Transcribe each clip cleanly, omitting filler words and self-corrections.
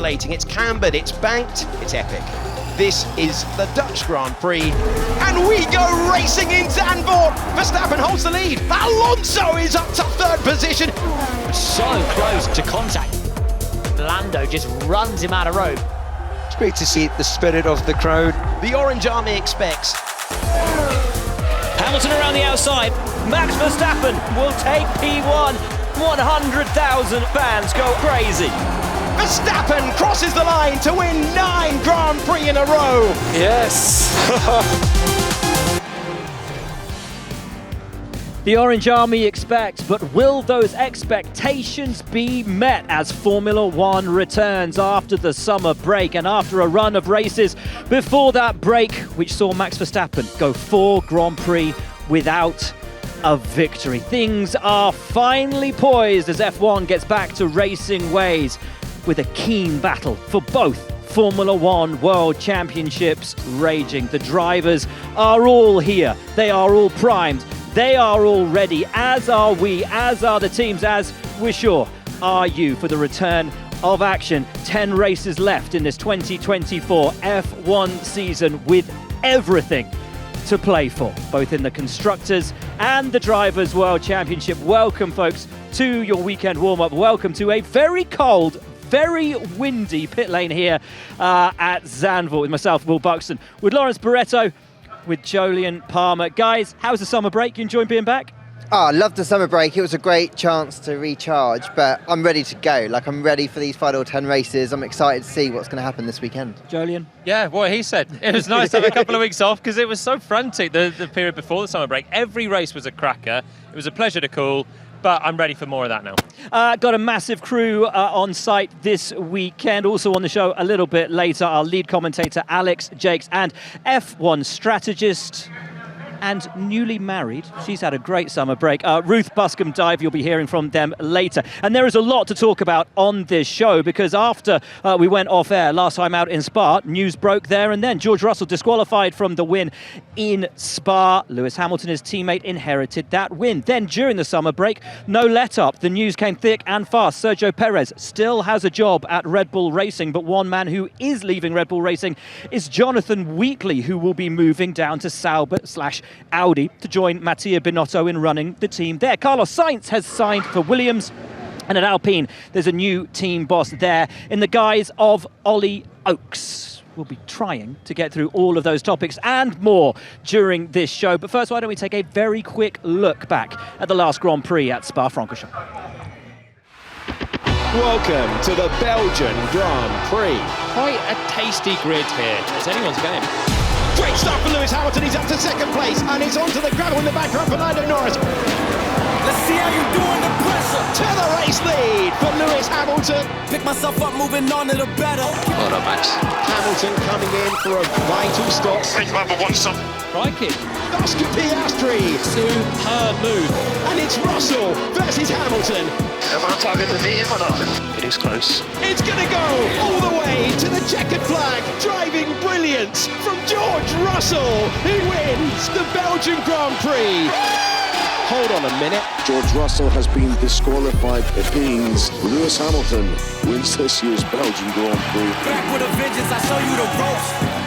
undulating, it's cambered, it's banked, it's epic. This is the Dutch Grand Prix, and we go racing in Zandvoort. Verstappen holds the lead. Alonso is up to third position. So close to contact. Lando just runs him out of road. It's great to see the spirit of the crowd. The Orange Army expects. Hamilton around the outside. Max Verstappen will take P1. 100,000 fans go crazy. Verstappen crosses the line to win 9 Grand Prix in a row. Yes. The Orange Army expects, but will those expectations be met as Formula One returns after the summer break and after a run of races before that break, which saw Max Verstappen go 4 Grand Prix without a victory? Things are finally poised as F1 gets back to racing ways with a keen battle for both Formula One World Championships raging. The drivers are all here. They are all primed. They are all ready, as are we, as are the teams, as we're sure are you, for the return of action. 10 races left in this 2024 F1 season with everything to play for, both in the Constructors and the Drivers' World Championship. Welcome, folks, to your weekend warm-up. Welcome to a very cold, very windy pit lane here at Zandvoort with myself, Will Buxton, with Lawrence Barretto, with Jolyon Palmer. Guys, how's the summer break? You enjoying being back? Oh, I loved the summer break. It was a great chance to recharge, but I'm ready to go. Like, I'm ready for these final 10 races. I'm excited to see what's going to happen this weekend. Jolyon? Yeah, what he said. It was nice to have a couple of weeks off because it was so frantic, the period before the summer break. Every race was a cracker. It was a pleasure to call, but I'm ready for more of that now. Got a massive crew on site this weekend. Also on the show a little bit later, our lead commentator Alex Jakes and F1 strategist and newly married. She's had a great summer break. Ruth Buscombe-Dive, you'll be hearing from them later. And there is a lot to talk about on this show because after we went off air last time out in Spa, news broke there and then. George Russell disqualified from the win in Spa. Lewis Hamilton, his teammate, inherited that win. Then during the summer break, no let-up. The news came thick and fast. Sergio Perez still has a job at Red Bull Racing, but one man who is leaving Red Bull Racing is Jonathan Wheatley, who will be moving down to Sauber/Audi to join Mattia Binotto in running the team there. Carlos Sainz has signed for Williams, and at Alpine there's a new team boss there in the guise of Ollie Oakes. We'll be trying to get through all of those topics and more during this show, but first, why don't we take a very quick look back at the last Grand Prix at Spa-Francorchamps. Welcome to the Belgian Grand Prix. Quite a tasty grid here. It's anyone's game. Great start for Lewis Hamilton, he's up to second place, and he's onto the gravel in the background for Lando Norris. Let's see how you do under pressure. To the race lead for Lewis Hamilton. Pick myself up, moving on to the better. Well done, Max. Hamilton coming in for a vital stop. Crikey. Oscar Piastri. Superb move. And it's Russell versus Hamilton. It is close. It's going to go all the way to the checkered flag. Driving brilliance from George Russell, who wins the Belgian Grand Prix. Hold on a minute. George Russell has been disqualified. It means Lewis Hamilton wins this year's Belgian Grand Prix. Back with a vengeance, I show you the ropes.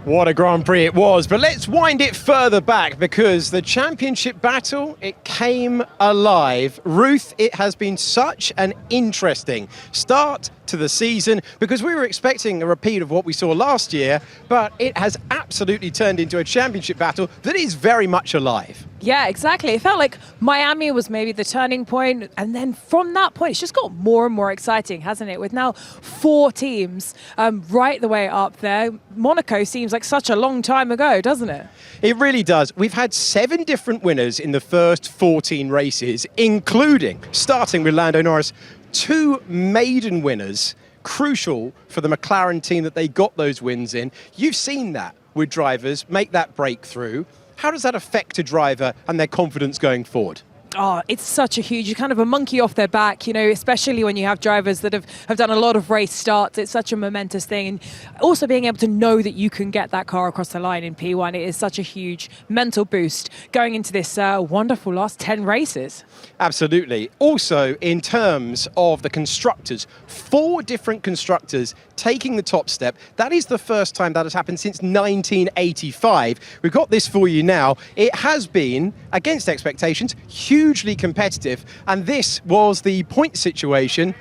What a Grand Prix it was, but let's wind it further back because the championship battle, it came alive. Ruth, it has been such an interesting start to the season because we were expecting a repeat of what we saw last year, but it has absolutely turned into a championship battle that is very much alive. Yeah, exactly. It felt like Miami was maybe the turning point, and then from that point, it's just got more and more exciting, hasn't it? With now 4 teams right the way up there. Monaco seems like such a long time ago, doesn't it? It really does. We've had 7 different winners in the first 14 races, including, starting with Lando Norris, 2 maiden winners, crucial for the McLaren team that they got those wins in. You've seen that with drivers make that breakthrough. How does that affect a driver and their confidence going forward? it's such a huge, kind of a monkey off their back, especially when you have drivers that have done a lot of race starts. It's such a momentous thing. And also being able to know that you can get that car across the line in P1, it is such a huge mental boost going into this wonderful last 10 races. Absolutely. Also, in terms of the constructors, 4 different constructors taking the top step. That is the first time that has happened since 1985. We've got this for you now. It has been, against expectations, hugely competitive. And this was the point situation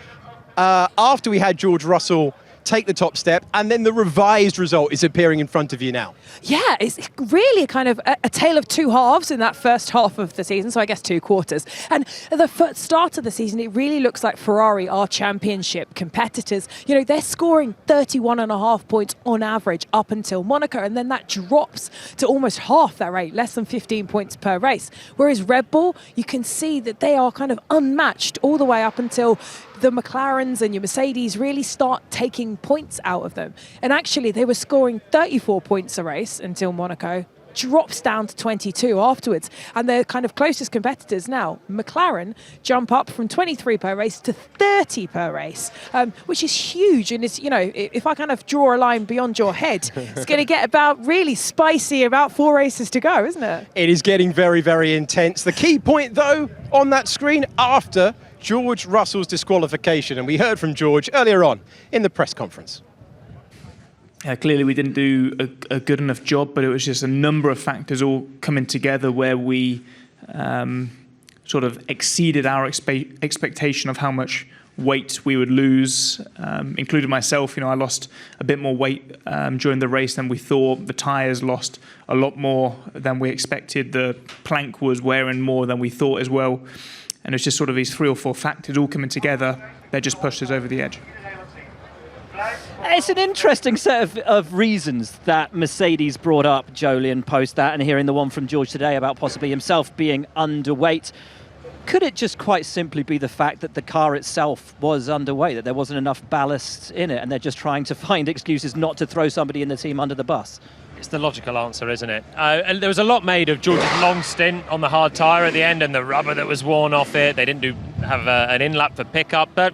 after we had George Russell take the top step, and then the revised result is appearing in front of you now. Yeah, it's really kind of a tale of two halves in that first half of the season, so I guess 2 quarters. And at the start of the season, it really looks like Ferrari are championship competitors. They're scoring 31.5 points on average up until Monaco, and then that drops to almost half that rate, less than 15 points per race. Whereas Red Bull, you can see that they are kind of unmatched all the way up until the McLarens and your Mercedes really start taking points out of them. And actually, they were scoring 34 points a race until Monaco, drops down to 22 afterwards. And their kind of closest competitors now, McLaren, jump up from 23 per race to 30 per race, which is huge. And it's, if I kind of draw a line beyond your head, it's going to get about really spicy, about 4 races to go, isn't it? It is getting very, very intense. The key point, though, on that screen after George Russell's disqualification, and we heard from George earlier on in the press conference. Clearly we didn't do a good enough job, but it was just a number of factors all coming together where we sort of exceeded our expectation of how much weight we would lose, including myself. I lost a bit more weight during the race than we thought. The tyres lost a lot more than we expected. The plank was wearing more than we thought as well. And it's just sort of these 3 or 4 factors all coming together that just pushed us over the edge. It's an interesting set of reasons that Mercedes brought up, Jolyon, post that, and hearing the one from George today about possibly himself being underweight. Could it just quite simply be the fact that the car itself was underweight, that there wasn't enough ballast in it, and they're just trying to find excuses not to throw somebody in the team under the bus? It's the logical answer, isn't it? And there was a lot made of George's long stint on the hard tyre at the end and the rubber that was worn off it. They didn't have an in-lap for pickup, but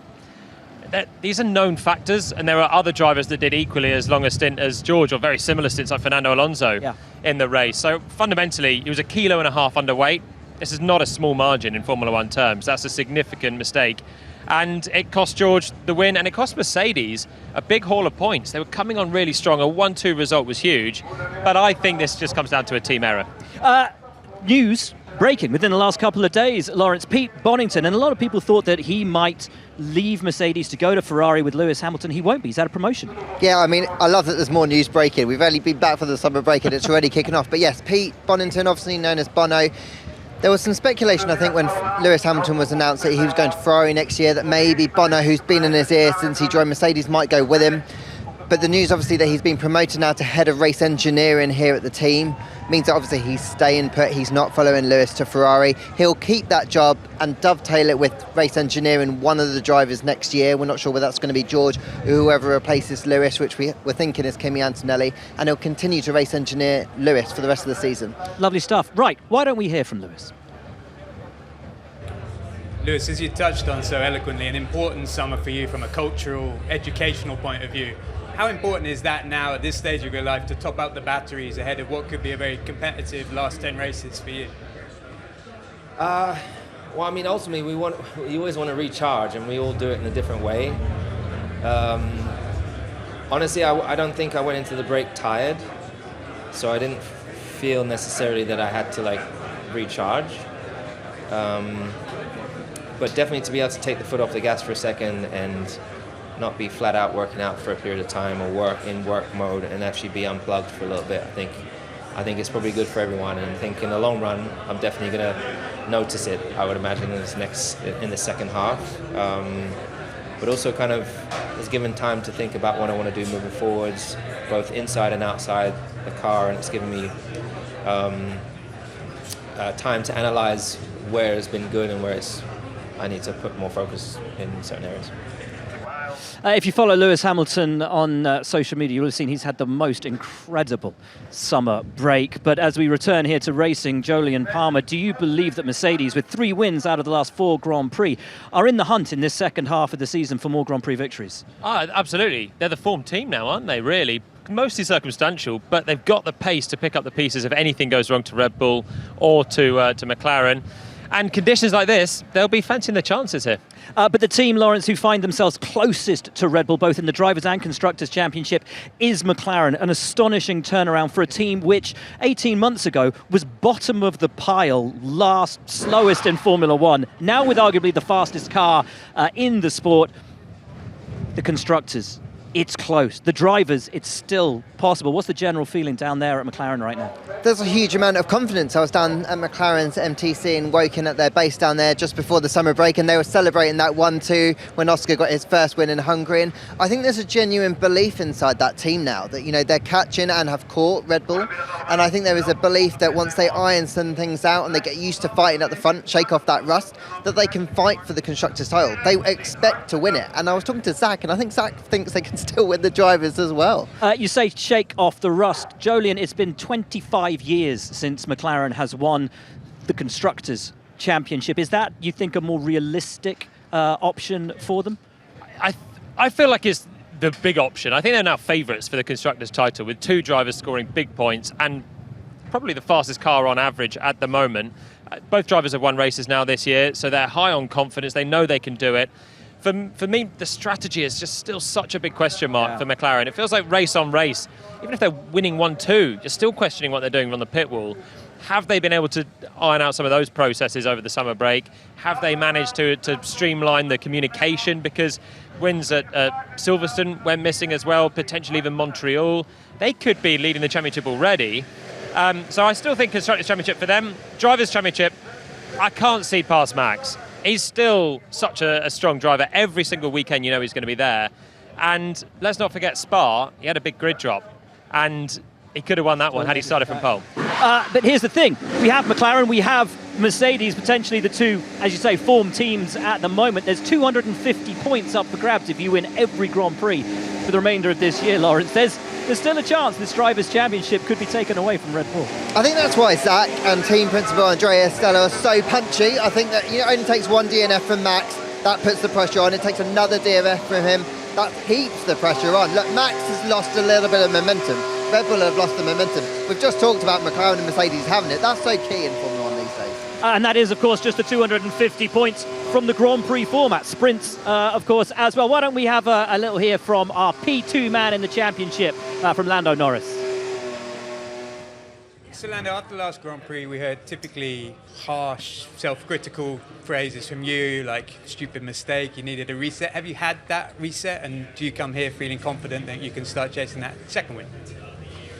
these are known factors, and there are other drivers that did equally as long a stint as George, or very similar stints like Fernando Alonso in the race. So fundamentally, he was 1.5 kilos underweight. This is not a small margin in Formula One terms. That's a significant mistake. And it cost George the win, and it cost Mercedes a big haul of points. They were coming on really strong. A 1-2 result was huge, but I think this just comes down to a team error. News breaking within the last couple of days, Lawrence, Pete Bonington, and a lot of people thought that he might leave Mercedes to go to Ferrari with Lewis Hamilton. He won't be. He's had a promotion. Yeah, I love that there's more news breaking. We've only been back for the summer break and it's already kicking off. But yes, Pete Bonington, obviously known as Bono. There was some speculation, I think, when Lewis Hamilton was announced that he was going to Ferrari next year, that maybe Bono, who's been in his ear since he joined Mercedes, might go with him. But the news, obviously, that he's been promoted now to head of race engineering here at the team means that obviously he's staying put. He's not following Lewis to Ferrari. He'll keep that job and dovetail it with race engineering one of the drivers next year. We're not sure whether that's going to be George or whoever replaces Lewis, which we're thinking is Kimi Antonelli. And he'll continue to race engineer Lewis for the rest of the season. Lovely stuff. Right, why don't we hear from Lewis? Lewis, as you touched on so eloquently, an important summer for you from a cultural, educational point of view. How important is that now at this stage of your life to top up the batteries ahead of what could be a very competitive last 10 races for you? Well, I mean, ultimately, we always want to recharge, and we all do it in a different way. Honestly, I don't think I went into the break tired, so I didn't feel necessarily that I had to recharge. But definitely to be able to take the foot off the gas for a second and not be flat out working out for a period of time or work mode and actually be unplugged for a little bit. I think it's probably good for everyone, and I think in the long run I'm definitely going to notice it, I would imagine, in the second half. But also kind of has given time to think about what I want to do moving forwards, both inside and outside the car, and it's given me time to analyze where it's been good and where I need to put more focus in certain areas. If you follow Lewis Hamilton on social media, you'll have seen he's had the most incredible summer break. But as we return here to racing, Jolyon Palmer, do you believe that Mercedes, with 3 wins out of the last 4 Grand Prix, are in the hunt in this second half of the season for more Grand Prix victories? Absolutely. They're the form team now, aren't they, really? Mostly circumstantial, but they've got the pace to pick up the pieces if anything goes wrong to Red Bull or to McLaren. And conditions like this, they'll be fancying their chances here. But the team, Lawrence, who find themselves closest to Red Bull, both in the Drivers' and Constructors' Championship, is McLaren. An astonishing turnaround for a team which 18 months ago was bottom of the pile, slowest in Formula One. Now with arguably the fastest car in the sport, the Constructors, it's close. The Drivers, it's still possible. What's the general feeling down there at McLaren right now? There's a huge amount of confidence. I was down at McLaren's MTC in Woking at their base down there just before the summer break, and they were celebrating that 1-2 when Oscar got his first win in Hungary. And I think there's a genuine belief inside that team now that, you know, they're catching and have caught Red Bull. And I think there is a belief that once they iron some things out and they get used to fighting at the front, shake off that rust, that they can fight for the Constructors' title. They expect to win it. And I was talking to Zach, and I think Zach thinks they can still win the Drivers as well. You say shake off the rust. Jolyon, it's been 25 years since McLaren has won the Constructors' Championship. Is that, you think, a more realistic option for them? I feel like it's the big option. I think they're now favourites for the Constructors' title, with 2 drivers scoring big points and probably the fastest car on average at the moment. Both drivers have won races now this year, so they're high on confidence. They know they can do it. For me, the strategy is just still such a big question mark for McLaren. It feels like race on race. Even if they're winning 1-2, you're still questioning what they're doing on the pit wall. Have they been able to iron out some of those processes over the summer break? Have they managed to streamline the communication? Because wins at Silverstone went missing as well, potentially even Montreal. They could be leading the championship already. So I still think Constructors' Championship for them. Drivers' Championship, I can't see past Max. He's still such a strong driver. Every single weekend you know he's going to be there. And let's not forget Spa, he had a big grid drop. And he could have won that one had he started from pole. But here's the thing. We have McLaren, we have Mercedes, potentially the 2, as you say, form teams at the moment. There's 250 points up for grabs if you win every Grand Prix for the remainder of this year, Lawrence. There's still a chance this Drivers' Championship could be taken away from Red Bull. I think that's why Zach and team principal Andrea Stella are so punchy. I think that it only takes 1 DNF from Max. That puts the pressure on. It takes another DNF from him. That heaps the pressure on. Look, Max has lost a little bit of momentum. Red Bull have lost the momentum. We've just talked about McLaren and Mercedes having it. That's so key in Formula 1 these days. And that is, of course, just the 250 points from the Grand Prix format. Sprints, of course, as well. Why don't we have a little here from our P2 man in the championship, from Lando Norris. So Lando, after the last Grand Prix, we heard typically harsh, self-critical phrases from you, like stupid mistake, you needed a reset. Have you had that reset, and do you come here feeling confident that you can start chasing that second win?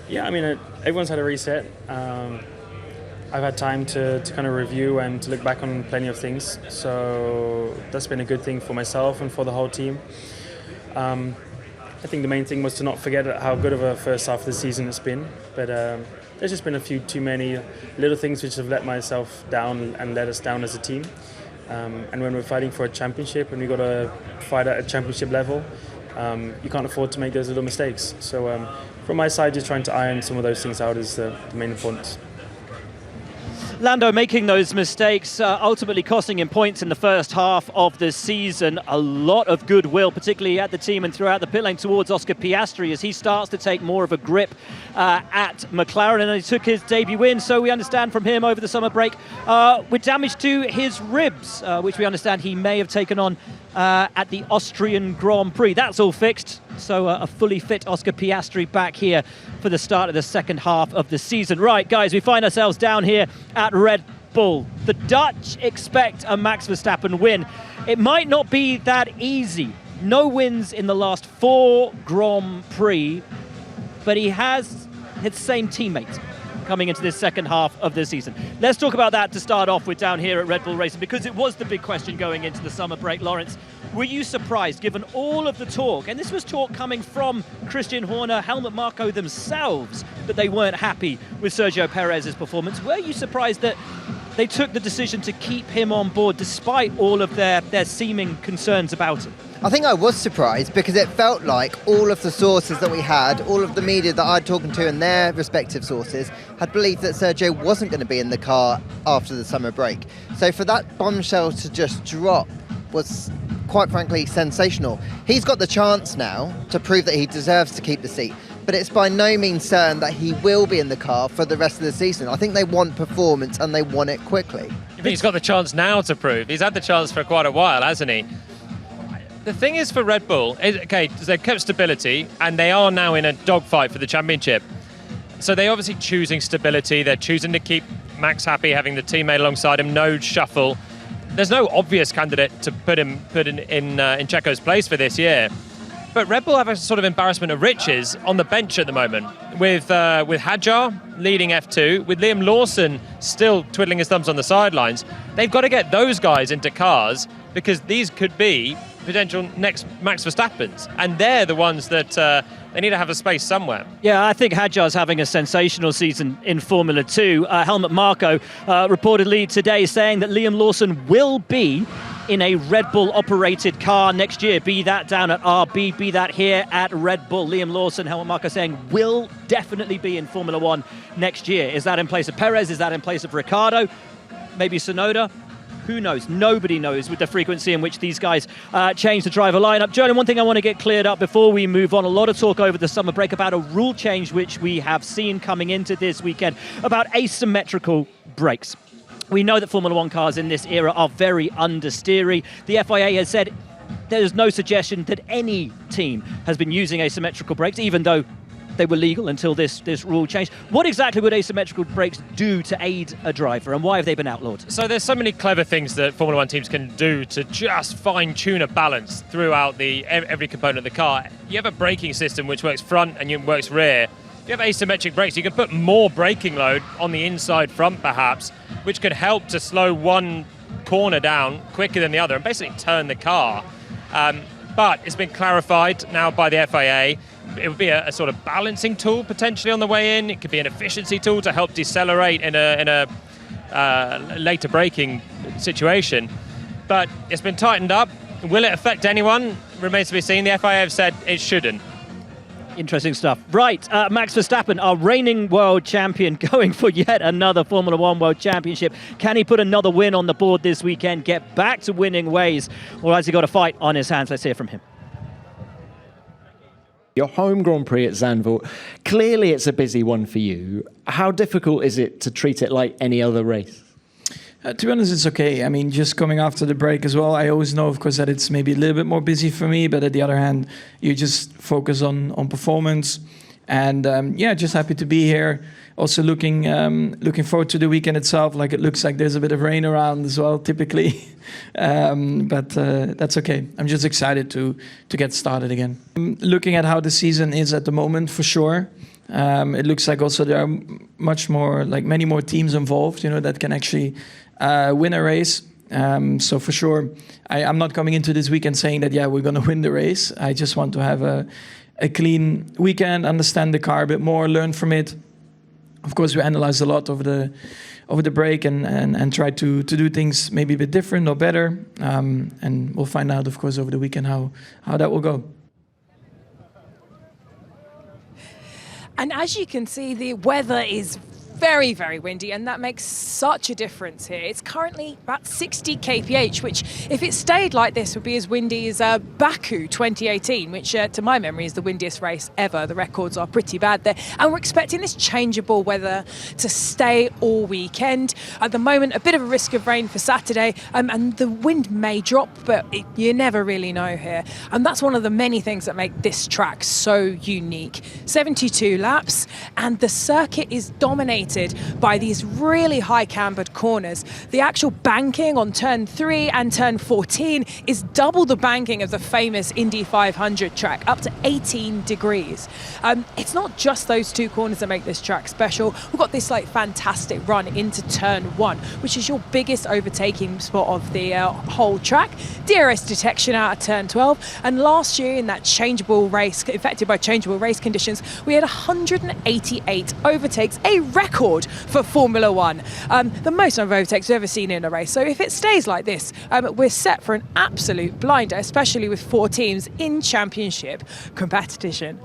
Yeah, I mean, everyone's had a reset. I've had time to kind of review and to look back on plenty of things. So that's been a good thing for myself and for the whole team. I think the main thing was to not forget how good of a first half of the season it's been. But there's just been a few too many little things which have let myself down and let us down as a team. And when we're fighting for a championship and we've got to fight at a championship level, you can't afford to make those little mistakes. So from my side, just trying to iron some of those things out is the main importance. Lando making those mistakes, ultimately costing him points in the first half of the season. A lot of goodwill, particularly at the team and throughout the pit lane, towards Oscar Piastri as he starts to take more of a grip at McLaren, and he took his debut win, so we understand from him over the summer break, with damage to his ribs, which we understand he may have taken on at the Austrian Grand Prix. That's all fixed, so a fully fit Oscar Piastri back here for the start of the second half of the season. Right, guys, we find ourselves down here at Red Bull. The Dutch expect a Max Verstappen win. It might not be that easy. No wins in the last 4 Grand Prix, but he has his same teammate coming into this second half of the season. Let's talk about that to start off with down here at Red Bull Racing, because it was the big question going into the summer break. Lawrence, were you surprised, given all of the talk, and this was talk coming from Christian Horner, Helmut Marko themselves, that they weren't happy with Sergio Perez's performance? Were you surprised that they took the decision to keep him on board despite all of their seeming concerns about him? I think I was surprised because it felt like all of the sources that we had, all of the media that I'd talked to and their respective sources had believed that Sergio wasn't going to be in the car after the summer break. So for that bombshell to just drop was quite frankly sensational. He's got the chance now to prove that he deserves to keep the seat, but it's by no means certain that he will be in the car for the rest of the season. I think they want performance and they want it quickly. I think he's got the chance now to prove. He's had the chance for quite a while, hasn't he? The thing is for Red Bull, okay, they've kept stability and they are now in a dogfight for the championship. So they're obviously choosing stability. They're choosing to keep Max happy, having the teammate alongside him, no shuffle. There's no obvious candidate to put in Checo's place for this year. But Red Bull have a sort of embarrassment of riches on the bench at the moment, with Hadjar leading F2, with Liam Lawson still twiddling his thumbs on the sidelines. They've got to get those guys into cars because these could be potential next Max Verstappens, and they're the ones that they need to have a space somewhere. Yeah, I think Hadjar's having a sensational season in Formula 2. Helmut Marko reportedly today saying that Liam Lawson will be in a Red Bull operated car next year, be that down at RB, be that here at Red Bull. Liam Lawson, Helmut Marko saying will definitely be in Formula 1 next year. Is that in place of Perez? Is that in place of Ricciardo? Maybe Tsunoda? Who knows? Nobody knows with the frequency in which these guys change the driver lineup. Jordan, one thing I want to get cleared up before we move on. A lot of talk over the summer break about a rule change which we have seen coming into this weekend about asymmetrical brakes. We know that Formula 1 cars in this era are very understeery. The FIA has said there's no suggestion that any team has been using asymmetrical brakes, even though they were legal until this rule changed. What exactly would asymmetrical brakes do to aid a driver, and why have they been outlawed? So there's so many clever things that Formula 1 teams can do to just fine-tune a balance throughout every component of the car. You have a braking system which works front and works rear. If you have asymmetric brakes, you can put more braking load on the inside front perhaps, which could help to slow one corner down quicker than the other and basically turn the car. But it's been clarified now by the FIA. It would be a sort of balancing tool potentially on the way in. It could be an efficiency tool to help decelerate in a later braking situation. But it's been tightened up. Will it affect anyone? Remains to be seen. The FIA have said it shouldn't. Interesting stuff. Right, Max Verstappen, our reigning world champion, going for yet another Formula 1 World Championship. Can he put another win on the board this weekend, get back to winning ways, or has he got a fight on his hands? Let's hear from him. Your home Grand Prix at Zandvoort, clearly it's a busy one for you. How difficult is it to treat it like any other race? To be honest, it's okay. I mean, just coming after the break as well, I always know, of course, that it's maybe a little bit more busy for me, but at the other hand, you just focus on performance. And yeah, just happy to be here. Also looking forward to the weekend itself. Like, it looks like there's a bit of rain around as well, typically. But that's okay. I'm just excited to get started again. Looking at how the season is at the moment, for sure. It looks like also there are many more teams involved, that can actually win a race. So for sure, I'm not coming into this weekend saying that, yeah, we're going to win the race. I just want to have a clean weekend, understand the car a bit more, learn from it. Of course, we analyzed a lot over the break and tried to do things maybe a bit different or better. And we'll find out, of course, over the weekend how that will go. And as you can see, the weather is very, very windy, and that makes such a difference here. It's currently about 60 kph, which, if it stayed like this, would be as windy as Baku 2018, which, to my memory, is the windiest race ever. The records are pretty bad there. And we're expecting this changeable weather to stay all weekend. At the moment, a bit of a risk of rain for Saturday, and the wind may drop, but you never really know here. And that's one of the many things that make this track so unique. 72 laps, and the circuit is dominated by these really high cambered corners. The actual banking on turn 3 and turn 14 is double the banking of the famous Indy 500 track, up to 18 degrees. It's not just those two corners that make this track special. We've got this fantastic run into turn 1, which is your biggest overtaking spot of the whole track. DRS detection out at turn 12, and last year in that changeable race, affected by changeable race conditions, we had 188 overtakes, a record record for Formula One. The most number of overtakes we've ever seen in a race. So if it stays like this, we're set for an absolute blinder, especially with 4 teams in championship competition.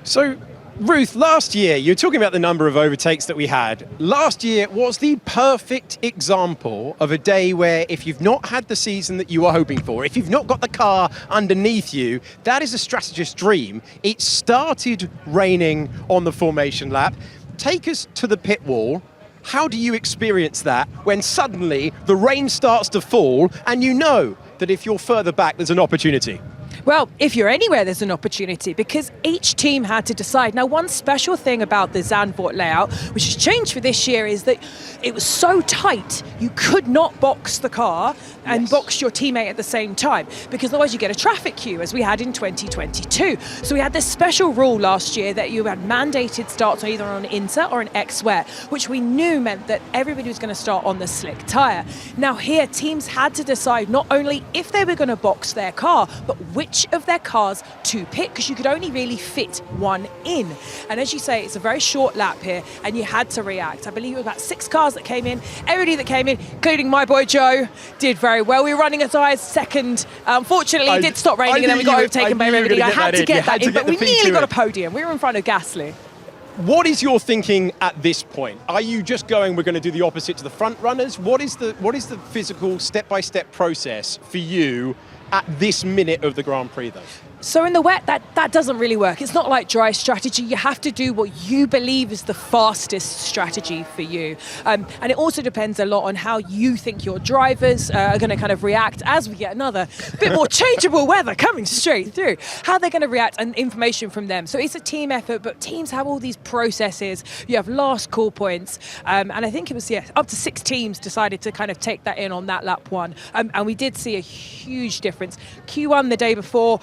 So, Ruth, last year, you're talking about the number of overtakes that we had. Last year was the perfect example of a day where if you've not had the season that you were hoping for, if you've not got the car underneath you, that is a strategist's dream. It started raining on the formation lap. Take us to the pit wall. How do you experience that when suddenly the rain starts to fall and you know that if you're further back, there's an opportunity? Well, if you're anywhere, there's an opportunity because each team had to decide. Now, one special thing about the Zandvoort layout, which has changed for this year, is that it was so tight, you could not box the car and box your teammate at the same time because otherwise you get a traffic queue, as we had in 2022. So we had this special rule last year that you had mandated starts either on an inter or an ex-wet, which we knew meant that everybody was going to start on the slick tyre. Now here, teams had to decide not only if they were going to box their car, but which of their cars to pit, because you could only really fit one in. And as you say, it's a very short lap here and you had to react. I believe it was about 6 cars that came in. Everybody that came in, including my boy Joe, did very well. We were running as high as second. Unfortunately, it did stop raining and then we got overtaken by everybody. I had to get that in, but we nearly got a podium. We were in front of Gasly. What is your thinking at this point? Are you just going, we're going to do the opposite to the front runners? What is the physical step-by-step process for you at this minute of the Grand Prix, though? So in the wet, that doesn't really work. It's not like dry strategy. You have to do what you believe is the fastest strategy for you. And it also depends a lot on how you think your drivers are going to kind of react as we get another bit more changeable weather coming straight through. How they're going to react and information from them. So it's a team effort, but teams have all these processes. You have last call points. And I think it was, up to 6 teams decided to kind of take that in on that lap 1. And we did see a huge difference. Q1 the day before,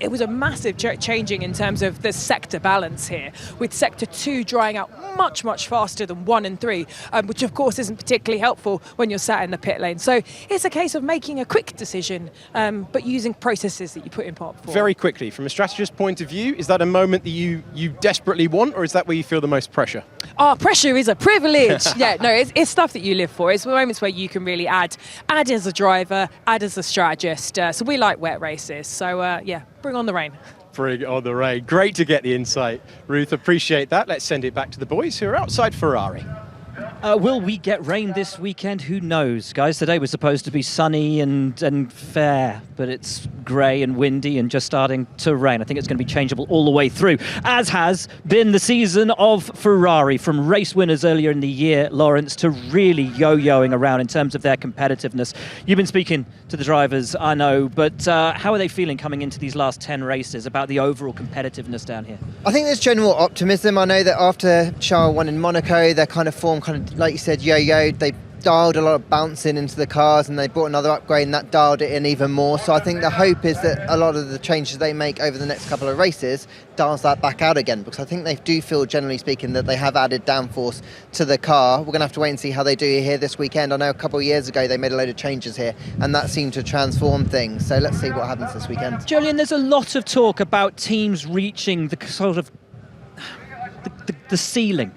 it was a massive changing in terms of the sector balance here, with sector 2 drying out much, much faster than 1 and 3, which of course isn't particularly helpful when you're sat in the pit lane. So it's a case of making a quick decision, but using processes that you put in part 4. Very quickly, from a strategist's point of view, is that a moment that you desperately want, or is that where you feel the most pressure? Pressure is a privilege. It's stuff that you live for. It's moments where you can really add as a driver, add as a strategist. So we like wet races. So bring on the rain. Bring on the rain. Great to get the insight, Ruth. Appreciate that. Let's send it back to the boys who are outside Ferrari. Will we get rain this weekend? Who knows, guys? Today was supposed to be sunny and fair, but it's grey and windy and just starting to rain. I think it's going to be changeable all the way through, as has been the season of Ferrari, from race winners earlier in the year, Lawrence, to really yo-yoing around in terms of their competitiveness. You've been speaking to the drivers, I know, but how are they feeling coming into these last 10 races about the overall competitiveness down here? I think there's general optimism. I know that after Charles won in Monaco, their kind of form like you said, yo-yoed. They dialed a lot of bouncing into the cars and they brought another upgrade and that dialed it in even more. So I think the hope is that a lot of the changes they make over the next couple of races dials that back out again, because I think they do feel, generally speaking, that they have added downforce to the car. We're going to have to wait and see how they do here this weekend. I know a couple of years ago they made a load of changes here and that seemed to transform things. So let's see what happens this weekend. Julian, there's a lot of talk about teams reaching the sort of the ceiling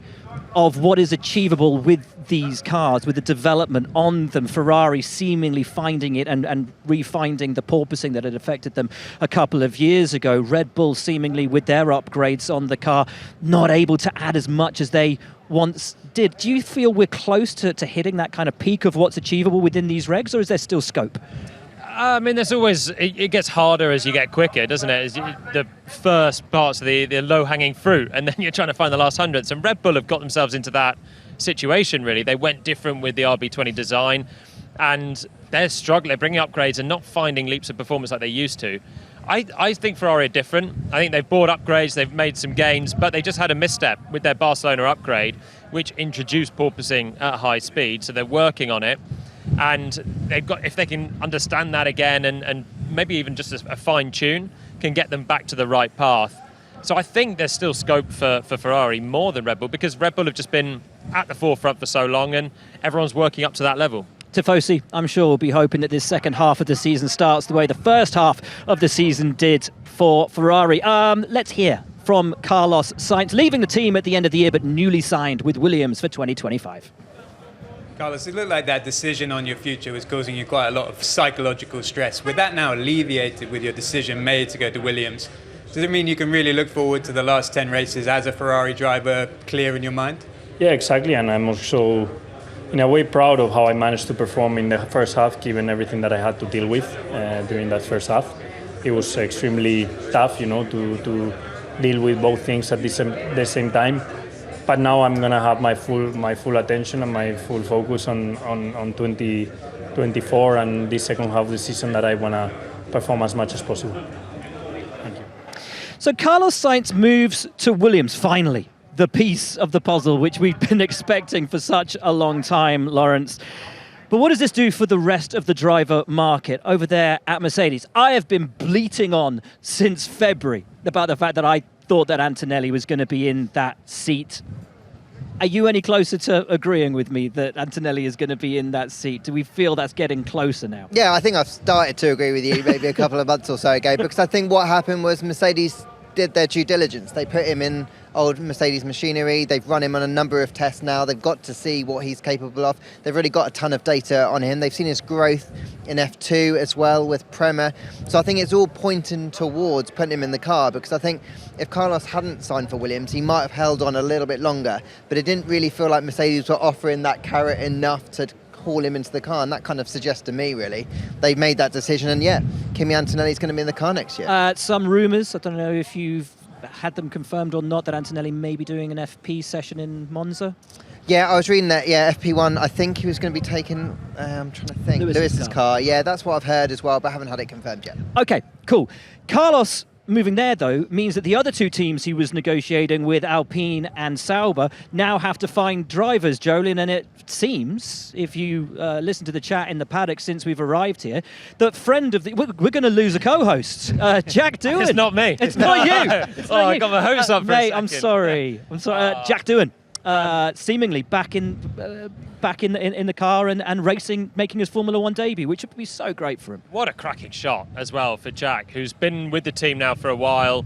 of what is achievable with these cars, with the development on them. Ferrari seemingly finding it and refinding the porpoising that had affected them a couple of years ago. Red Bull seemingly with their upgrades on the car not able to add as much as they once did. Do you feel we're close to hitting that kind of peak of what's achievable within these regs, or is there still scope? I mean, there's always, it gets harder as you get quicker, doesn't it? As the first parts of the low-hanging fruit, and then you're trying to find the last hundreds. And Red Bull have got themselves into that situation, really. They went different with the RB20 design, and they're struggling. They're bringing upgrades and not finding leaps of performance like they used to. I think Ferrari are different. I think they've bought upgrades, they've made some gains, but they just had a misstep with their Barcelona upgrade, which introduced porpoising at high speed, so they're working on it. And they've got, if they can understand that again and maybe even just a fine tune, can get them back to the right path. So I think there's still scope for Ferrari more than Red Bull, because Red Bull have just been at the forefront for so long and everyone's working up to that level. Tifosi, I'm sure, will be hoping that this second half of the season starts the way the first half of the season did for Ferrari. Let's hear from Carlos Sainz, leaving the team at the end of the year, but newly signed with Williams for 2025. Carlos, it looked like that decision on your future was causing you quite a lot of psychological stress. With that now alleviated with your decision made to go to Williams, does it mean you can really look forward to the last 10 races as a Ferrari driver clear in your mind? Yeah, exactly. And I'm also, in a way, proud of how I managed to perform in the first half, given everything that I had to deal with during that first half. It was extremely tough, to deal with both things at the same time. But now I'm gonna have my full attention and my full focus on 2024 and this second half of the season that I wanna perform as much as possible. Thank you. So Carlos Sainz moves to Williams, finally. The piece of the puzzle which we've been expecting for such a long time, Lawrence. But what does this do for the rest of the driver market over there at Mercedes? I have been bleating on since February about the fact that I thought that Antonelli was going to be in that seat. Are you any closer to agreeing with me that Antonelli is going to be in that seat? Do we feel that's getting closer now? Yeah, I think I've started to agree with you maybe a couple of months or so ago, because I think what happened was Mercedes did their due diligence. They put him in old Mercedes machinery. They've run him on a number of tests now. They've got to see what he's capable of. They've really got a ton of data on him. They've seen his growth in F2 as well with Prema. So I think it's all pointing towards putting him in the car, because I think if Carlos hadn't signed for Williams, he might have held on a little bit longer. But it didn't really feel like Mercedes were offering that carrot enough to haul him into the car, and that kind of suggests to me, really, they've made that decision, and yeah, Kimi Antonelli's going to be in the car next year. Some rumours, I don't know if you've had them confirmed or not, that Antonelli may be doing an FP session in Monza. Yeah, I was reading that, FP1, I think he was going to be taking, I'm trying to think, Lewis's car. Yeah, that's what I've heard as well, but I haven't had it confirmed yet. Okay, cool. Carlos moving there, though, means that the other two teams he was negotiating with, Alpine and Sauber, now have to find drivers, Jolien, and it seems, if you listen to the chat in the paddock since we've arrived here, that friend of the... We're going to lose a co-host, Jack Doohan. It's not me. It's not you. It's not I you. got my hopes up for mate, a I'm second. sorry. Jack Doohan. Seemingly back in the car and racing, making his Formula One debut, which would be so great for him. What a cracking shot as well for Jack, who's been with the team now for a while.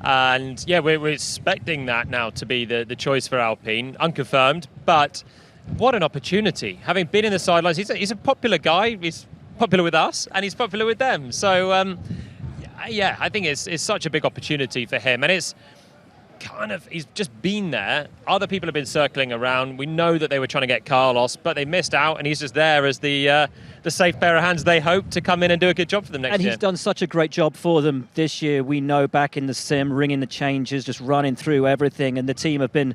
And yeah, we're expecting that now to be the choice for Alpine, unconfirmed. But what an opportunity. Having been in the sidelines, he's a popular guy. He's popular with us and he's popular with them. So yeah, I think it's such a big opportunity for him. And it's he's just been there. Other people have been circling around. We know that they were trying to get Carlos, but they missed out, and he's just there as the safe pair of hands they hope to come in and do a good job for them next year. And he's done such a great job for them this year. We know back in the sim, ringing the changes, just running through everything, and the team have been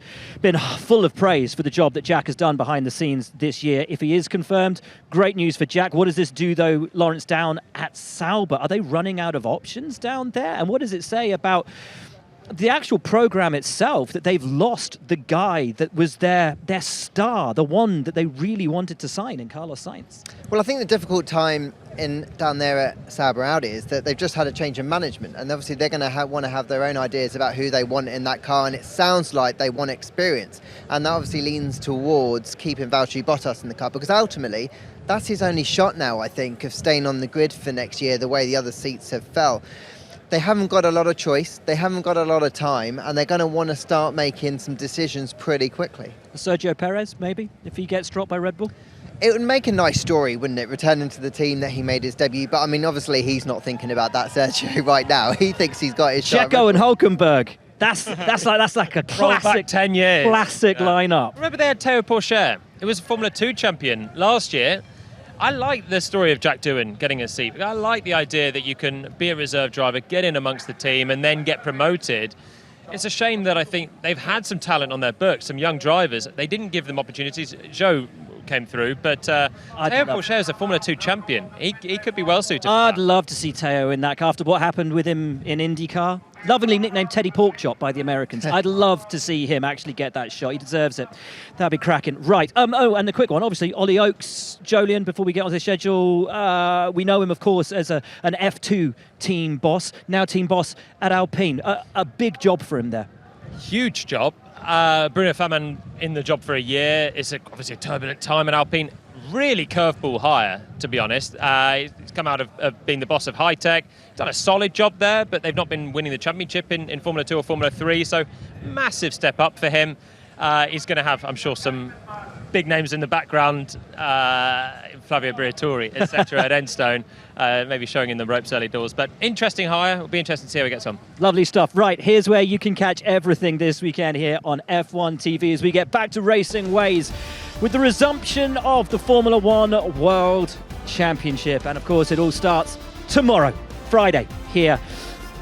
full of praise for the job that Jack has done behind the scenes this year. If he is confirmed, great news for Jack. What does this do, though, Lawrence, down at Sauber? Are they running out of options down there? And what does it say about the actual program itself, that they've lost the guy that was their star, the one that they really wanted to sign in Carlos Sainz? Well, I think the difficult time down there at Sauber Audi is that they've just had a change in management, and obviously they're going to want to have their own ideas about who they want in that car, and it sounds like they want experience, and that obviously leans towards keeping Valtteri Bottas in the car, because ultimately that's his only shot now, I think, of staying on the grid for next year, the way the other seats have fell. They haven't got a lot of choice, they haven't got a lot of time, and they're going to want to start making some decisions pretty quickly. Sergio Perez, maybe, if he gets dropped by Red Bull? It would make a nice story, wouldn't it, returning to the team that he made his debut. But, I mean, obviously he's not thinking about that, Sergio, right now. He thinks he's got his shot. Checo and Hülkenberg. That's like a classic 10 years. Classic lineup. Remember they had Théo Pourchaire. He was a Formula 2 champion last year. I like the story of Jack Doohan getting a seat. I like the idea that you can be a reserve driver, get in amongst the team, and then get promoted. It's a shame that I think they've had some talent on their books, some young drivers. They didn't give them opportunities. Joe came through, but Théo Pourchaire is a Formula 2 champion. He could be well suited for I'd that. love to see Théo in that car after what happened with him in IndyCar. Lovingly nicknamed Teddy Porkchop by the Americans. I'd love to see him actually get that shot. He deserves it. That'd be cracking. Right. Oh, and the quick one. Obviously, Ollie Oakes, Jolien, before we get on the schedule, we know him, of course, as an F2 team boss, now team boss at Alpine. A big job for him there. Huge job. Bruno Faman in the job for a year. It's obviously a turbulent time in Alpine. Really curveball hire, to be honest. He's come out of being the boss of High Tech. Done a solid job there, but they've not been winning the championship in Formula 2 or Formula 3, so massive step up for him. He's going to have, I'm sure, some big names in the background, Flavio Briatore, etc. at Enstone, maybe showing in the ropes early doors. But interesting hire. It'll be interesting to see how he gets on. Lovely stuff. Right, here's where you can catch everything this weekend here on F1 TV as we get back to racing ways with the resumption of the Formula 1 World Championship. And of course, it all starts tomorrow, Friday, here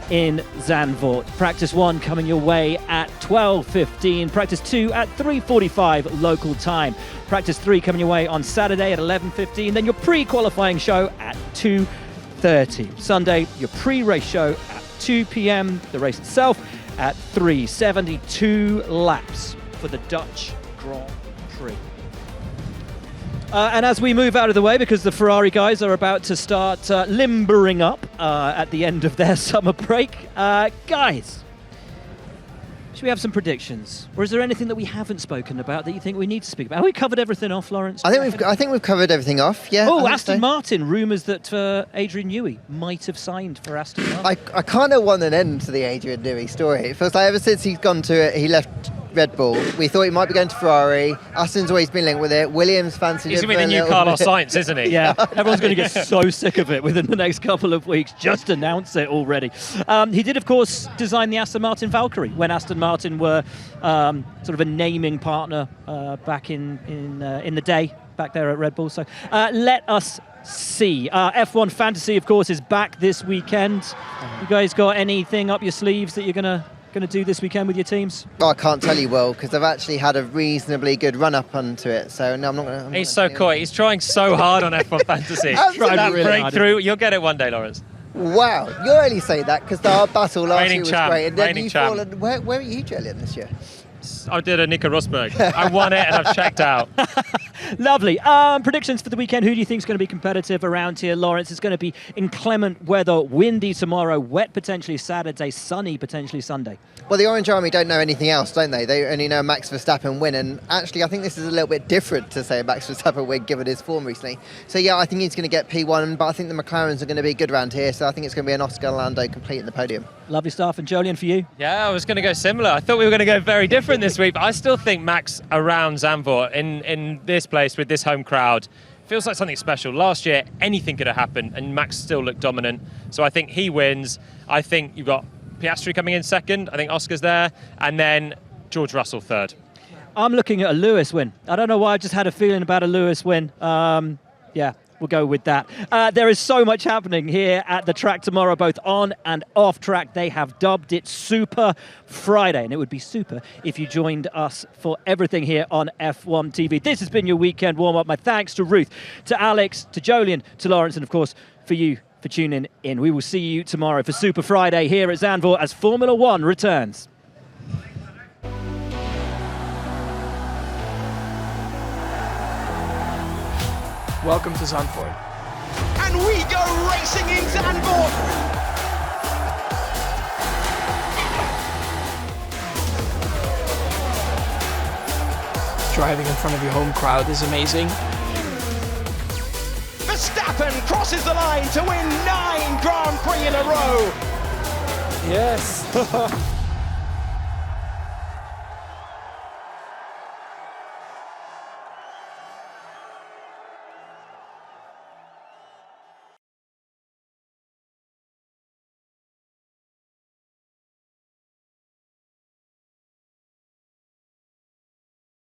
in Zandvoort. Practice 1 coming your way at 12:15. Practice 2 at 3:45 local time. Practice 3 coming your way on Saturday at 11:15. Then your pre-qualifying show at 2:30. Sunday, your pre-race show at 2 p.m. The race itself at 3:72 laps for the Dutch Grand Prix. And as we move out of the way, because the Ferrari guys are about to start limbering up at the end of their summer break, guys, should we have some predictions? Or is there anything that we haven't spoken about that you think we need to speak about? Have we covered everything off, Lawrence? I think we've covered everything off, yeah. Oh, Aston Martin. Rumours that Adrian Newey might have signed for Aston Martin. I kind of want an end to the Adrian Newey story. It feels like ever since he left Red Bull, we thought he might be going to Ferrari. Aston's always been linked with it. Williams fancied He's it. going to be the new Carlos Sainz, isn't he? Yeah, everyone's going to get so sick of it within the next couple of weeks. Just announce it already. He did, of course, design the Aston Martin Valkyrie when Aston Martin were sort of a naming partner back in the day, back there at Red Bull. So let us see. F1 Fantasy, of course, is back this weekend. You guys got anything up your sleeves that you're going to do this weekend with your teams? Oh, I can't tell you, Will, because I've actually had a reasonably good run-up onto it, so no, I'm not going to... He's so coy. He's trying so hard on F1 Fantasy. That really breakthrough, you'll get it one day, Lawrence. Wow, you only say that because our battle last year was great. And then Reigning you've champ. fallen... Where are you, Julian, this year? I did a Nico Rosberg. I won it and I've checked out. Lovely. Predictions for the weekend. Who do you think is going to be competitive around here, Lawrence? It's going to be inclement weather, windy tomorrow, wet potentially Saturday, sunny potentially Sunday. Well, the Orange Army don't know anything else, don't they? They only know Max Verstappen win, and actually I think this is a little bit different to say Max Verstappen win given his form recently. So yeah, I think he's going to get P1, but I think the McLarens are going to be good around here, so I think it's going to be an Oscar Lando completing the podium. Lovely stuff. And Jolyon, for you? Yeah, I was going to go similar. I thought we were going to go very different this week, but I still think Max around Zandvoort in this place with this home crowd feels like something special. Last year, anything could have happened, and Max still looked dominant. So I think he wins. I think you've got Piastri coming in second. I think Oscar's there. And then George Russell third. I'm looking at a Lewis win. I don't know why, I just had a feeling about a Lewis win. Yeah, we'll go with that. There is so much happening here at the track tomorrow, both on and off track. They have dubbed it Super Friday, and it would be super if you joined us for everything here on F1 TV. This has been your weekend warm-up. My thanks to Ruth, to Alex, to Jolyon, to Lawrence, and of course for you for tuning in. We will see you tomorrow for Super Friday here at Zandvoort as Formula 1 returns. Welcome to Zandvoort. And we go racing in Zandvoort. Driving in front of your home crowd is amazing. Verstappen crosses the line to win 9 Grand Prix in a row. Yes.